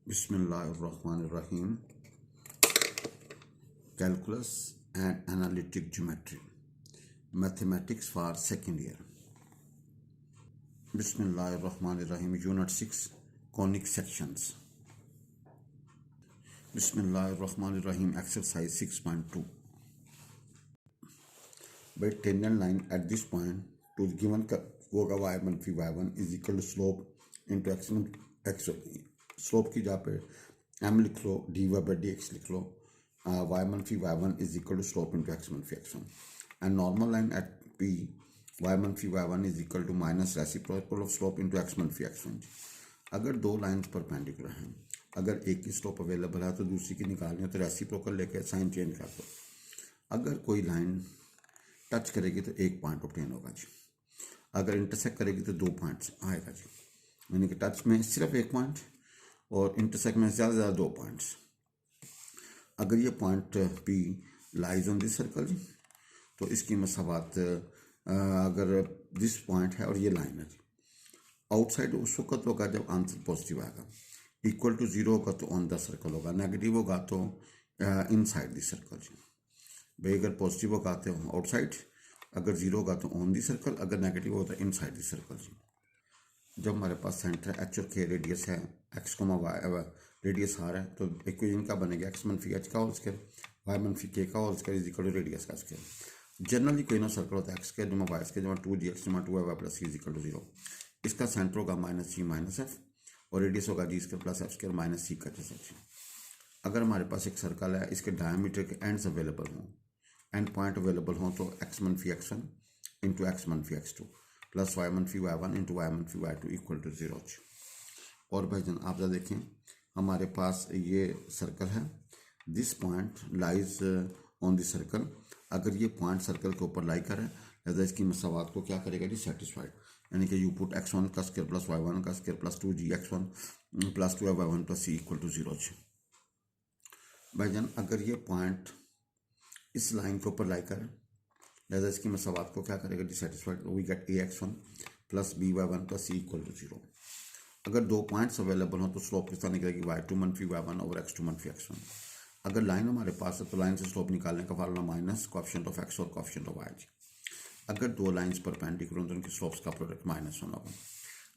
Bismillahirrahmanirrahim. Calculus and Analytic Geometry. Mathematics for second year. Bismillahirrahmanirrahim. Unit 6. Conic sections. Bismillahirrahmanirrahim. Exercise 6.2. By tangent line at this point to the given होगा y1 फी y1 is equal to slope into x slope की जहाँ पे m लिख लो dy/dx लिख लो y1 फी y1 is equal to slope into x1 फी x1 and normal line at p y1 फी y1 is equal to minus reciprocal of slope into x1 फी x1। अगर दो लाइंस परपेंडिकुलर हैं, अगर एक की स्लोप अवेलेबल है तो दूसरी की निकालनी है तो रेसिप्रोकल लेके साइन चेंज कर दो। अगर कोई लाइन टच करेगी तो एक पॉइंट ऑब्टेन होगा जी, अगर इंटरसेक्ट करेगी तो दो पॉइंट्स आएगा जी, यानी कि टच में सिर्फ एक पॉइंट और इंटरसेक्ट में ज़्यादा से ज़्यादा दो पॉइंट्स। अगर ये point P lies on this circle जी तो इसकी मसावत अगर दिस पॉइंट है और ये लाइन है जी, आउटसाइड उस वक्त होगा जब आंसर पॉजिटिव आएगा, इक्वल टू जीरो होगा तो ऑन द सर्कल होगा, नेगेटिव होगा तो इनसाइड दिस सर्कल जी। भाई अगर पॉजिटिव होगा तो आउटसाइड, अगर जीरो होगा तो ऑन दी सर्कल, अगर नेगेटिव होगा तो इनसाइड दी सर्कल जी। जब हमारे पास सेंटर एच और के रेडियस है, x comma y radius r है, तो इक्वेशन का बनेगा एक्स मनफी एच का होल स्क्वायर वाई मनफी के का whole square is equal to radius का स्क्वायर। जनरली कोई ना सर्कल होता है एक्स स्क्वायर जमा वाई स्क्वायर जमा 2g x जमा 2y plus C is equal to zero. इसका सेंटर होगा माइनस जी माइनस एफ और रेडियस होगा G square plus F square minus C का जैसा जी। अगर हमारे पास एक सर्कल है, इसके डायमीटर के एंड्स अवेलेबल हों, एंड पॉइंट अवेलेबल हों तो एक्स मनफी x1 इंटू एक्स मनफी x2 प्लस वाई मनफी y1 इंटू वाई मनफी y2 इक्वल टू जीरो। और भाईजान आप जरा देखें, हमारे पास ये सर्कल है, this point lies on this circle. अगर ये पॉइंट सर्कल के ऊपर लाई करे लिहाजा इसकी मसावत को क्या करेगा जी, सेटिस्फाइड, यानी कि यू पुट x1 का स्क्वायर प्लस y1 का square plus 2g x1 plus 2y y1 plus C equal to zero. भाईजान अगर ये पॉइंट इस लाइन के ऊपर लाई करे लिहाजा इसकी मसावत को क्या करेगा जी, satisfied, we get ax1 plus by1 plus C equal to zero. अगर दो पॉइंट्स अवेलेबल हों तो स्लोप किस तरह निकलेगी, y2 मनफी y1 और x2 मनफी x1। अगर लाइन हमारे पास है तो लाइन से स्लोप निकालने का formula minus coefficient of x और कोएफिशिएंट ऑफ y जी। अगर दो लाइंस परपेंडिकुलर हों तो उनकी स्लोप्स का प्रोडक्ट माइनस होना होगा।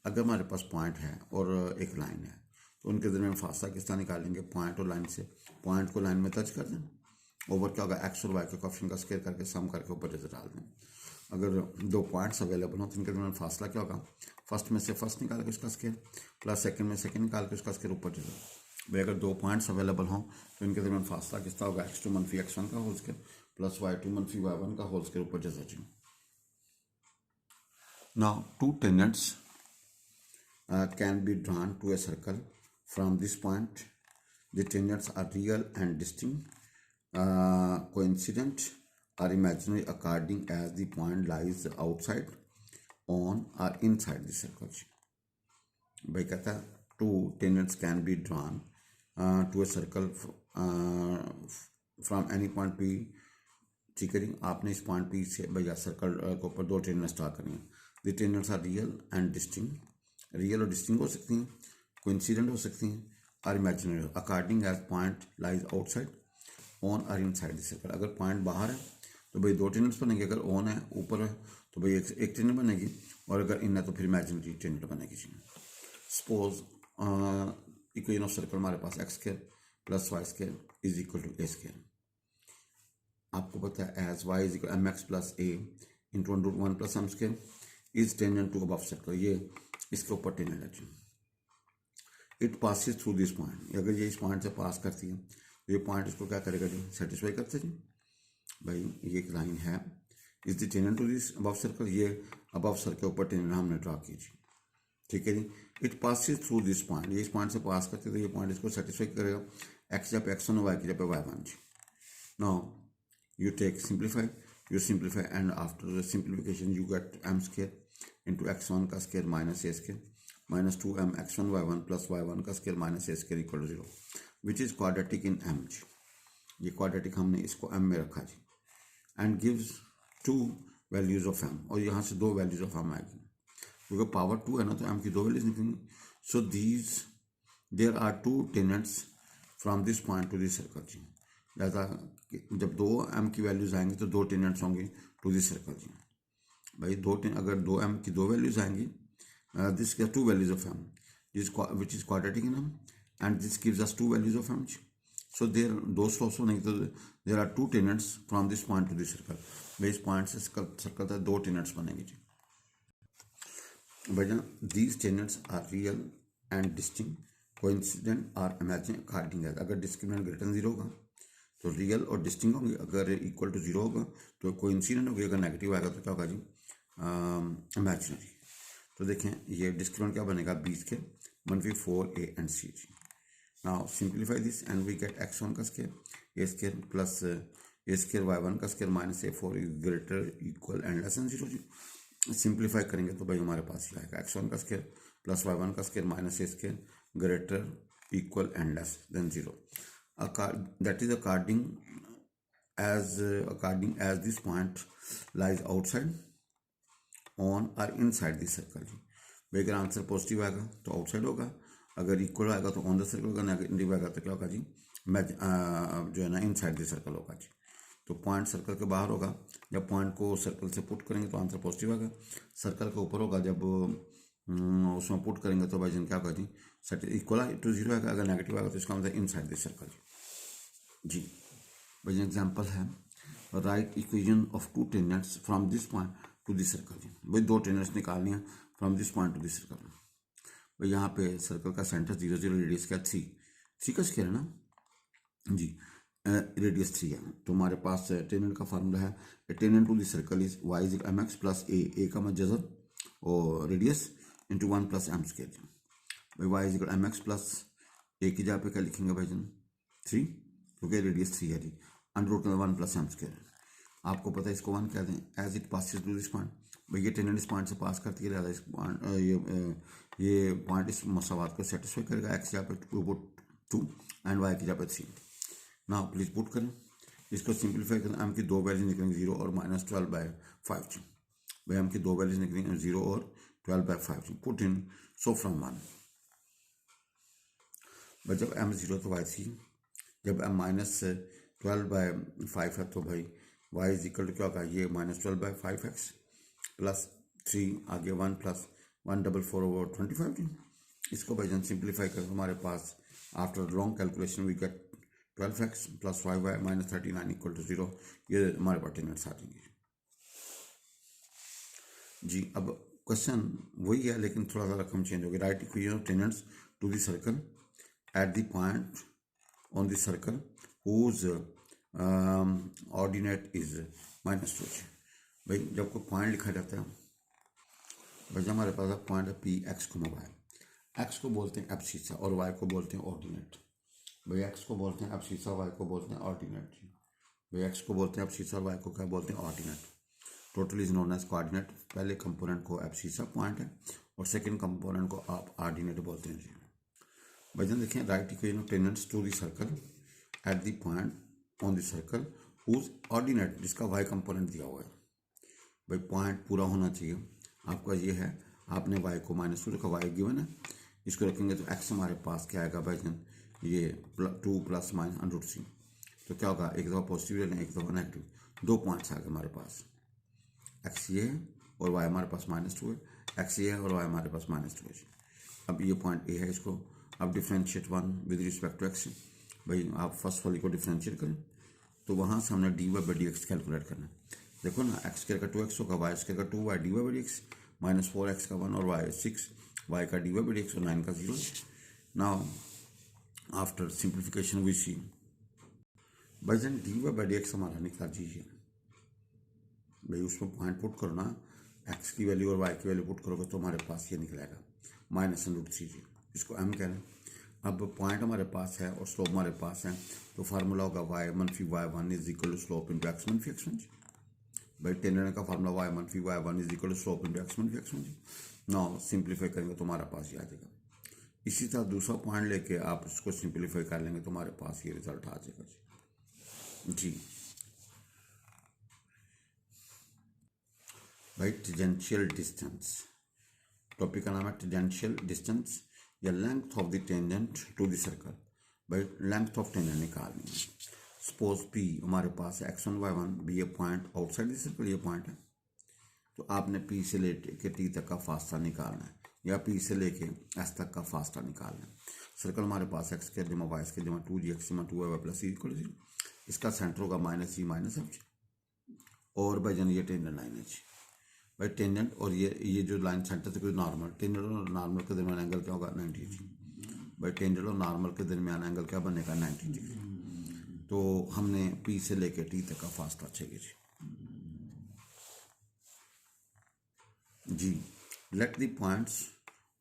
अगर हमारे पास पॉइंट है और एक लाइन है तो उनके दरमियान फासला किस तरह निकालेंगे, पॉइंट और लाइन से, पॉइंट को लाइन में टच कर दें, ओवर क्या होगा एक्स और वाई के कोएफिशिएंट का स्क्वायर करके सम करके ऊपर जैसे डाल दें। अगर दो पॉइंट्स अवेलेबल हो तो इनके दरमियान फासला क्या होगा, फर्स्ट में से फर्स्ट निकाल के उसका स्क्वायर प्लस सेकंड में सेकंड निकाल के उसका स्क्वायर ऊपर जैसे। भाई अगर दो पॉइंट्स अवेलेबल हों तो इनके दरमियान फासला किस तरह होगा, x2 मनफी x1 का होल स्क्वायर प्लस y2 मनफी y1 का होल स्क्वायर ऊपर जैसा जी। Now two tangents can be drawn to a circle from this point. The tangents are real and distinct, coincident or imaginary according as the point lies outside, on or inside the circle. भाई कहता है two tangents can be drawn to a circle from any point P। ठीक है जी, आपने इस point P से भैया circle के ऊपर दो टेंजेंट्स ड्रा करनी है। The tangents are real and distinct, real और डिस्टिंक्ट हो सकती हैं, कोइंसिडेंट हो सकती हैं और imaginary, according as point lies outside, on और इनसाइड द सर्कल। अगर पॉइंट बाहर है तो भाई दो टेंजेंट्स बनेंगे, अगर ऑन है ऊपर है तो भाई एक टेंजेंट बनेगी, और अगर इन है तो फिर इमेजिनरी टेंजेंट बनेगी जी। सपोज इक्वेशन ऑफ सर्कल हमारे पास X square plus Y square is equal to A square. आपको पता है as Y is equal M X plus A into under root 1 plus M square is tangent to above circle. ये इसके ऊपर tangent है। It passes through this point, अगर ये इस पॉइंट से पास करती है तो ये पॉइंट इसको क्या करेगा जी, सेटिस्फाई करते जी। भाई ये एक लाइन है, is the tangent to this above circle, ये अबव सर्कल के ऊपर टेंजेंट हमने ड्रा की जी। ठीक है जी, it passes through this point, ये इस पॉइंट से पास करते तो ये पॉइंट इसको सेटिस्फाई करेगा, एक्स जब x1 और वाई की जब y1 जी। Now you take simplify, you simplify and after the simplification you get m square into x1 का square minus a square minus 2m x1 y1 plus y1 का square minus a square equal to zero, which is quadratic in m जी। ये quadratic हमने इसको m में रखा जी, and gives two values of m, और यहाँ से दो वैल्यूज ऑफ m आएगी क्योंकि पावर 2 है ना तो m की दो वैल्यूज निकलेंगी। So these there are two tangents from this point to this circle जी। जैसा जब 2m की वैल्यूज आएंगी तो 2 टेनेंट्स होंगे टू दिस सर्कल जी। भाई अगर 2m की 2 वैल्यूज आएंगी, this gives 2 values of m which is quadratic in m, and this gives us 2 values of m. So there दो स्लोप्स होने तो there are 2 tenants from this point to this circle. भाई इस point से circle तक 2 tenants बनेंगे जी। भैया these tenants are real and distinct, coincident or imaginary according as, अगर discriminant greater than 0 होगा तो रियल और डिस्टिंग होंगे, अगर इक्वल टू 0 होगा तो कोइंसिडेंट होगी, अगर नेगेटिव आएगा तो क्या होगा जी, इमेजिनरी। तो देखें ये डिस्क्रिमिनेंट क्या बनेगा, बी स्केयर मनफी 4a एंड c जी। Now simplify this and we get x1 का square a square plus a square y1 का square minus a4 greater equal and less than 0 जी। सिंप्लीफाई करेंगे तो भाई हमारे पास ये आएगा x1 का स्केयर प्लस y1 का square minus a square greater equal and less than 0। That is according as this point lies outside, on or inside this circle जी। भाई अगर आंसर पॉजिटिव आएगा तो आउटसाइड होगा, अगर इक्वल आएगा तो ऑन द सर्कल होगा, नेगेटिव आएगा तो क्या होगा जी, जो है ना इनसाइड द सर्कल होगा जी। तो पॉइंट सर्कल के बाहर होगा, जब पॉइंट को सर्कल से पुट करेंगे तो आंसर पॉजिटिव आएगा। सर्कल के ऊपर होगा, जब उसमें पुट करेंगे तो भाई क्या होगा जी, इक्वल टू 0 आएगा, अगर नेगेटिव आएगा तो इसका मतलब इनसाइड द सर्कल जी। भाई एग्जाम्पल है, write equation of 2 tangents from this point to this circle जी। भाई 2 टेनेंट्स निकालनी है from this point to this circle. भाई यहाँ पे सर्कल का सेंटर 0 0, रेडियस क्या 3 का स्क्वायर है ना जी, रेडियस 3 है। तो हमारे पास टेनेंट का फार्मूला है, tangent to this circle is y is mx plus A का मजर और radius into 1 plus m square जी। भाई y is mx plus A की जगह पे क्या लिखेंगे भाई जन 3, क्योंकि रेडियस 3 है जी, under root 1 plus m square. आपको पता है इसको 1 कह दें as it passes to this point. भाई ये टेनेंट इस पॉइंट से पास करती है, इस पॉइंट ये पॉइंट इस मसावात को सेटिस्फाई करेगा। एक्स यहाँ पे 2 एंड वाई की जगह पे 3। ना प्लीज पुट करें, इसको सिंप्लीफाई करें, एम की 2 वैल्यूज निकलेंगे 0 और -12/5 जी। भाई एम की 2 वैल्यूज निकलेंगे 0 और 12/5 जी। Put in so from 1। भाई जब m 0 तो y 3, जब m -12/5 है तो भाई y इज इक्वल टू क्या होगा, ये -12/5x प्लस 3 आगे 1 प्लस 144/25 जी। इसको भाई जन सिंप्लीफाई कर हमारे पास after long calculation we get 12x plus 5y -39 equal to 0। ये हमारे पास टेनेंट्स आ जाएंगे जी। अब क्वेश्चन वही है लेकिन थोड़ा सा रकम चेंज होगी। Right equation of tangents to the circle at the point on the circle whose ordinate is -2। भाई जब कोई पॉइंट लिखा जाता है, भाई जब हमारे पास पॉइंट है पी एक्स को मोबाइल, एक्स को बोलते हैं एब्सिसा और वाई को बोलते हैं ऑर्डिनेट। भाई एक्स को बोलते हैं एब्सिसा, वाई को बोलते हैं ऑर्डिनेट। भाई एक्स को बोलते हैं एब्सिसा और वाई को क्या बोलते हैं ordinate. Total is known as coordinate. पहले कंपोनेंट को एब्सिसा पॉइंट है और सेकेंड कंपोनेंट को आप ऑर्डिनेट बोलते हैं जी। भजन देखें, right equation of tangents to the circle at the point on the circle whose ordinate, जिसका वाई कंपोनेंट दिया हुआ है। भाई पॉइंट पूरा होना चाहिए आपका, ये है आपने वाई को -2 रखा, वाई गिवन है, इसको रखेंगे तो एक्स हमारे पास क्या आएगा भाईजन, ये 2 + -√c। तो क्या होगा, एक दफ़ा पॉजिटिव ले लें एक दफ़ा नेगेटिव, 2 पॉइंट्स आ गए हमारे पास, एक्स ये है और वाई हमारे पास -2 है, एक्स ये है और वाई हमारे पास -2 है। अब ये पॉइंट ए है, इसको अब differentiate 1 with respect to x. भाई आप फर्स्ट वाली को डिफ्रेंशिएट करें तो वहाँ से हमने dy/dx कैलकुलेट करना है। देखो ना, एक्स स्क्वायर का 2x होगा, वाई स्क्वायर का 2y dy/dx, -4x का 1 और y 6, y का dy/dx और 9 का 0। नाउ आफ्टर सिंप्लीफिकेशन वी सी भाई जन dy/dx हमारा निकला जी है। भाई उसमें पॉइंट पुट करो ना, एक्स की वैल्यू और वाई की वैल्यू पुट करोगे तो हमारे पास ये निकलेगा -√3 जी। इसको m कह रहे हैं। अब पॉइंट हमारे पास है और स्लोप हमारे पास है, तो फार्मूला होगा y-y1 is equal to slope into x-x1 जी। भाई टेनेंट का formula y-y1 is equal to slope into x-x1 जी। नाउ सिंप्लीफाई करेंगे तो हमारे पास ये आ जाएगा। इसी तरह दूसरा पॉइंट लेके आप इसको सिंप्लीफाई कर लेंगे तो हमारे पास ये रिजल्ट आ जाएगा जी। भाई टेंजेंशियल डिस्टेंस, टॉपिक का नाम है टेंजेंशियल डिस्टेंस। या length of the tangent to the circle. भाई लेंथ ऑफ टेंजेंट निकालनी है। सपोज पी हमारे पास है x1 y1, be a point outside the circle, ये पॉइंट है। तो आपने पी से लेके टी तक का फासला निकालना है, या पी से लेके एस तक का फासला निकालना है। सर्कल हमारे पास एक्स स्क्वायर जमा वाई स्क्वायर जमा 2g x जमा 2y प्लस इक्वल 0। इसका सेंटर होगा -g माइनस एफ। और भाई जन ये टेंजेंट लाइन है जी। भाई टेंजेंट और ये जो लाइन सेंटर से कोई नॉर्मल, टेंजेंट और नॉर्मल के दरमियान एंगल क्या होगा 90 डिग्री। भाई टेंजेंट और नॉर्मल के दरमियान एंगल क्या बनेगा 90 डिग्री। तो हमने पी से लेके टी तक का फासला चाहिए जी। Let the points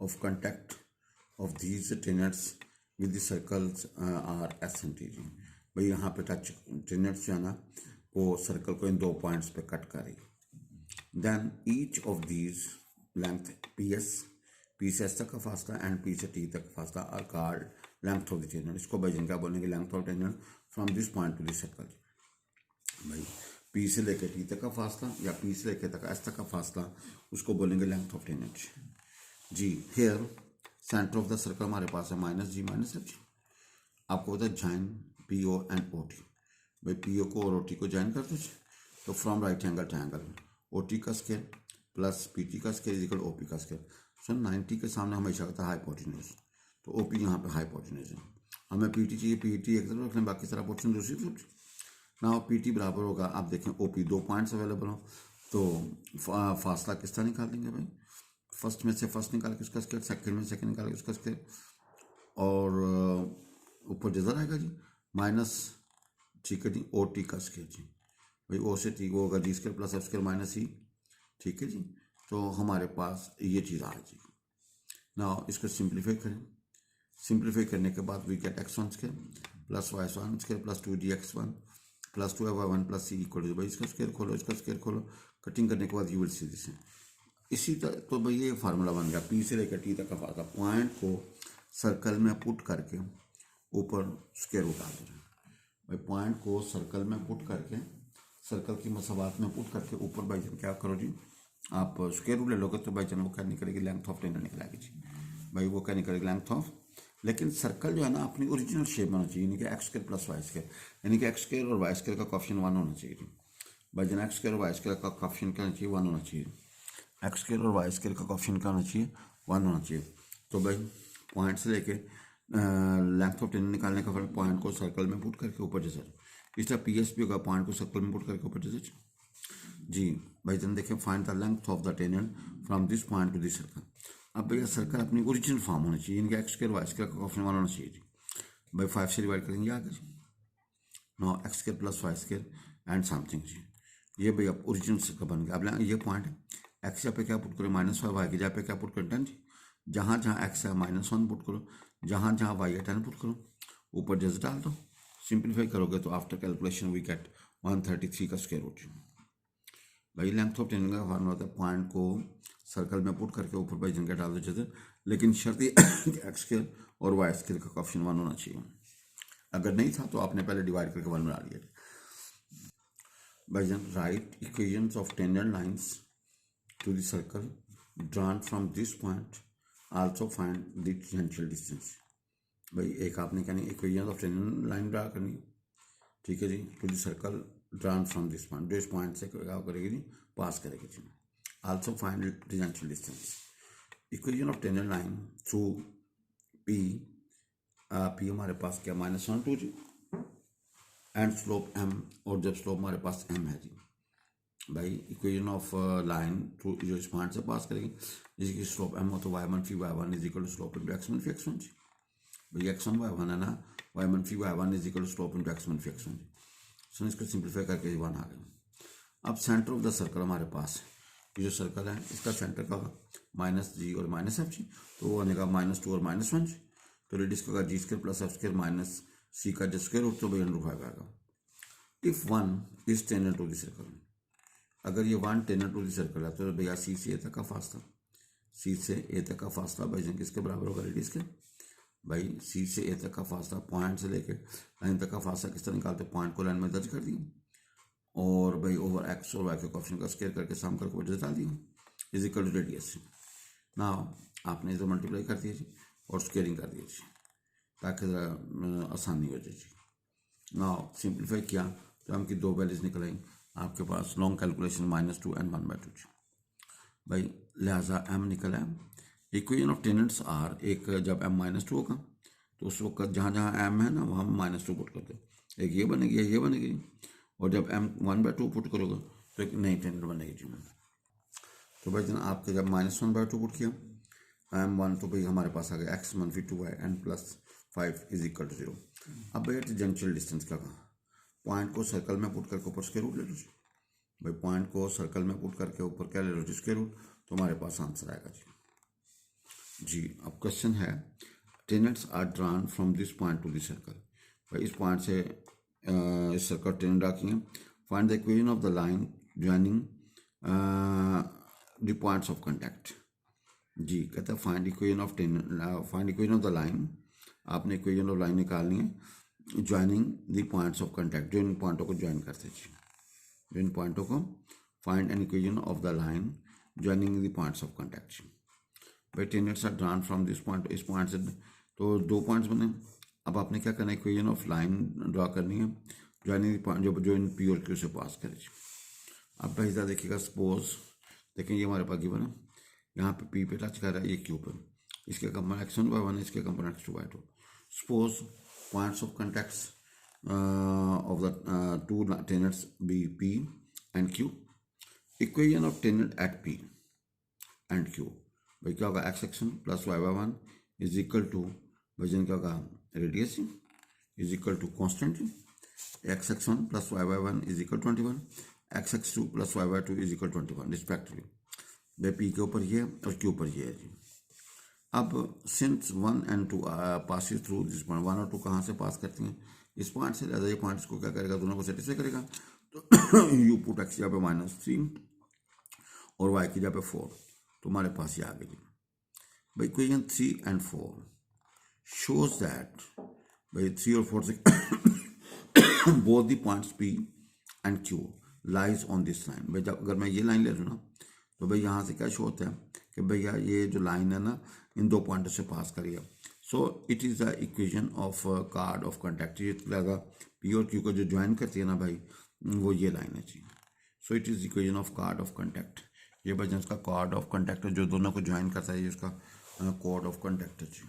of contact of these tangents with the circles are S and T जी। भाई यहाँ पे टच टेंजेंट्स जो है ना वो सर्कल को इन दो पॉइंट्स पे कट करेगी। Then each of these length P से एस तक का फासला एंड पी से टी तक का फासला are called length of the tangent. इसको भाई क्या बोलेंगे, length of tangent from this point to this circle. भाई पी से लेकर टी तक का फासला या पी से लेकर तक एस तक का फासला, उसको बोलेंगे लेंथ ऑफ टेंजेंट जी। Here centre of the circle हमारे पास है -g माइनस एफ जी। आपको पता है join P O and O T. भाई पी ओ को और ओ टी को ज्वाइन कर दो। तो from right angle triangle O T का स्केयर प्लस पी टी का स्केयर इक्वल ओ पी का स्केयर। सो 90 के सामने हमेशा होता है हाइपोटेन्यूज, तो ओ पी यहाँ पे हाइपोटेन्यूज है। हमें पी टी चाहिए, पी टी एक तरफ रखना, बाकी सारा पोर्शन दूसरी तरफ। ना पी टी बराबर होगा, आप देखें ओ पी, 2 पॉइंट्स अवेलेबल हो तो फासला किस तरह निकाल देंगे भाई। फर्स्ट में से फर्स्ट निकाल के उसका स्केयर, सेकंड में सेकंड निकाल के उसका स्केयर, और ऊपर जजर आएगा जी माइनस, ठीक है जी, ओ टी का स्केयर जी। भाई ओ से टी वो होगा G square plus F square minus E, ठीक है जी। तो हमारे पास ये चीज़ आ जी। ना इसको सिंप्लीफाई करें, सिंप्लीफाई करने के बाद we get x1 square plus y1 square plus 2gx1 plus 2y1 plus C equal to. भाई इसका स्केयर खोलो, इसका स्केयर खोलो, कटिंग करने के बाद यू विल सी दिस। इसी तरह तो भाई ये फार्मूला बन गया, पी से लेकर टी तक का फासला। पॉइंट को सर्कल में पुट करके ऊपर स्केयर उतार दो। भाई पॉइंट को सर्कल में पुट करके, सर्कल की मसावात में पुट करके ऊपर भाई जन क्या करो जी, आप स्क्वायर रूट ले लोगे तो भाई जन वो क्या निकलेगी, लेंथ ऑफ टेंजेंट निकलेगी जी। भाई वो क्या निकलेगी, लेंथ ऑफ। लेकिन सर्कल जो है ना अपनी ओरिजिनल शेप में होना चाहिए, यानी कि x square plus Y square, यानी कि एक्स स्क्वायर और वाई स्क्वायर का कोएफिशिएंट 1 होना चाहिए जी। भाई जन एक्स स्क्वायर और वाई स्क्वायर का कोएफिशिएंट क्या होना चाहिए, 1 होना चाहिए। एक्स स्क्वायर और वाई स्क्वायर का कोएफिशिएंट क्या होना चाहिए, 1 होना चाहिए। तो भाई पॉइंट से लेके लेंथ ऑफ टेंजेंट निकालने का फिर पॉइंट को सर्कल में पुट करके ऊपर जैसे, इस तरह पी एस भी होगा, पॉइंट को सर्कल में पुट करके ऊपर जैसे जी। भाई जन देखिए find the length of the tangent from this point to this circle. अब भैया सर्कल अपनी ओरिजिनल फॉर्म होना चाहिए, इनका एक्स स्क्वायर वाई स्क्वायर का कोएफिशिएंट 1 होना चाहिए जी। भाई 5 से डिवाइड करेंगे आगे जी। No X square plus Y square and something जी। ये भैया ओरिजिनल सर्कल बन गया। अब ये पॉइंट है, एक्स यहाँ पे क्या पुट करो -5, वाई की जहाँ पे क्या पुट करो 10 जी। जहाँ जहाँ एक्स है -1 पुट करो, जहाँ जहाँ वाई है 10 पुट करो, ऊपर जस्ट डाल दो। सिंप्लीफाई करोगे तो आफ्टर कैलकुलेशन वी गेट 133 का स्क्वायर रूट। भाई लेंथ ऑफ टेंजेंट का फॉर्मूला होता है पॉइंट को सर्कल में पुट करके ऊपर भाई जनका डाल दो जैसे, लेकिन शर्त एक्स स्क्वायर और वाई स्क्वायर का कोएफिशिएंट 1 होना चाहिए। अगर नहीं था तो आपने पहले डिवाइड करके 1 बना लिया। भाई जन right equations of tangent lines to the circle drawn from this point, also find the tangential distance। भाई एक आपने क्या नहीं equation of tangent line draw करनी, ठीक है जी, to the circle drawn from this point, जो इस पॉइंट से क्या करेगी जी, पास करेगी जी। Also find tangential distance. Equation of tangent line through P, P हमारे पास क्या -1 2 जी, एंड स्लोप m, और जब स्लोप हमारे पास m है जी। भाई इक्वेशन ऑफ लाइन थ्रू जो इस पॉइंट से पास करेगी, जिसकी स्लोप m हो तो y1 फी y1 is equal to slope into x1 फी x1 जी। भाई x1 y1 है ना, y1 फी y1 is equal to slope into x1 फी x1 जी। सो इसको सिंप्लीफाई करके 1 आ गया। अब सेंटर ऑफ द सर्कल हमारे पास है, ये जो सर्कल है इसका सेंटर का -g और -f जी, तो वो बनेगा -2 और -1 जी। तो रेडियस का G square plus F square minus C का जो स्क्वायर रूट, तो भाई √5 आएगा। If 1 is tangent to the circle, अगर ये 1 टेंजेंट टू द सर्कल है तो भैया सी से ए तक का फासला, सी से ए तक का फासला भाई जन किसके बराबर होगा, रेडियस के। भाई सी से ए तक का फासला, पॉइंट से लेके लाइन तक का फासला किस तरह निकालते हैं, पॉइंट को लाइन में दर्ज कर दिए और भाई ओवर एक्स और वाई के कोएफिशिएंट का स्क्वायर करके सम करके वजह डाल दिया, इज इक्वल टू रेडियस। ना आपने इधर मल्टीप्लाई कर दिया जी, और स्केलिंग कर दिया जी, ताकि ज़रा आसानी हो जाए जी। नाउ सिंप्लीफाई किया तो हमकी दो वैल्यूज निकल आई आपके पास। लॉन्ग कैलकुलेशन -2 एंड 1/2 जी भाई, लिहाजा m निकला है। इक्वेशन ऑफ टेनेंट्स आर, एक जब m -2 होगा तो उस वक्त जहाँ जहाँ m है ना वहाँ हम -2 पुट करते हैं, एक ये बनेगी ये बनेगी, और जब m 1/2 पुट करोगे तो एक नई टेनेंट बनेगी जी। तो भाई जना आपके जब -1/2 पुट किया m1 तो भाई हमारे पास आ गया x -2y n +5 = 0। अब भाई टेंजेंशियल डिस्टेंस का कहा, पॉइंट को सर्कल में पुट करके ऊपर स्क्वायर रूट ले लो भाई, पॉइंट को सर्कल में पुट करके ऊपर क्या ले लो जी, स्क्वायर रूट, तो हमारे पास आंसर आएगा जी। अब क्वेश्चन है tangents are drawn from this point to this circle, भाई इस पॉइंट से इस सर्कल टेनेंट रखी है। Find the equation of the line joining the points of contact जी। कहता है find equation of the line, आपने इक्वेशन ऑफ लाइन निकालनी है joining the points of contact, जो इन पॉइंटों को ज्वाइन करते हैं जी, जो इन पॉइंटों को। Find an equation of the line joining the points of contact. भाई tangents are drawn from this point, इस पॉइंट से तो दो पॉइंट्स बने। अब आपने क्या करना है, इक्वेशन ऑफ लाइन ड्रॉ करनी है ज्वाइनिंग द पॉइंट जो इन पी और क्यू से पास करे। अब भाई इधर देखिएगा, सपोज देखें ये हमारे पास गिवन है, यहाँ पे पी पे टच कर रहा है, ये क्यू पे, इसके कंपोनेंट x1 y1 इसके component x2 y2। Suppose points of contacts of the two tenants be P and Q, equation of tenant at P and Q, भाई क्या होगा, x section plus y1 is equal to भाई क्या होगा, radius is equal to constant x section plus y1 is equal 21, x x2 प्लस y2 is equal 21 respectively. भाई P के ऊपर ये और Q ऊपर ये है जी। अब since 1 and 2 passes through this point, 1 और 2 कहाँ से पास करती हैं, इस पॉइंट से। ज़्यादा ये पॉइंट्स को क्या करेगा, दोनों को सेटिस्फाई करेगा। तो यू पुट x यहाँ पे -3 और y की जगह पे 4, तो हमारे पास ये आ गई भाई। इक्वेशन 3 and 4 शोज दैट भाई 3 और 4 से both the points P and Q lies on this line. भाई जब अगर मैं ये लाइन ले लूँ ना, तो भाई यहाँ से क्या शो होता है कि भैया ये जो लाइन है ना इन दो पॉइंटों से पास करिए। सो it is the equation of chord of contact. ये लगा पी और क्यू को जो ज्वाइन करती है ना भाई, वो ये लाइन है जी। So it is equation of chord of contact. ये भाई इसका कार्ड ऑफ कॉन्टैक्ट जो दोनों को ज्वाइन करता है, ये इसका कोड ऑफ कॉन्टैक्ट है जी।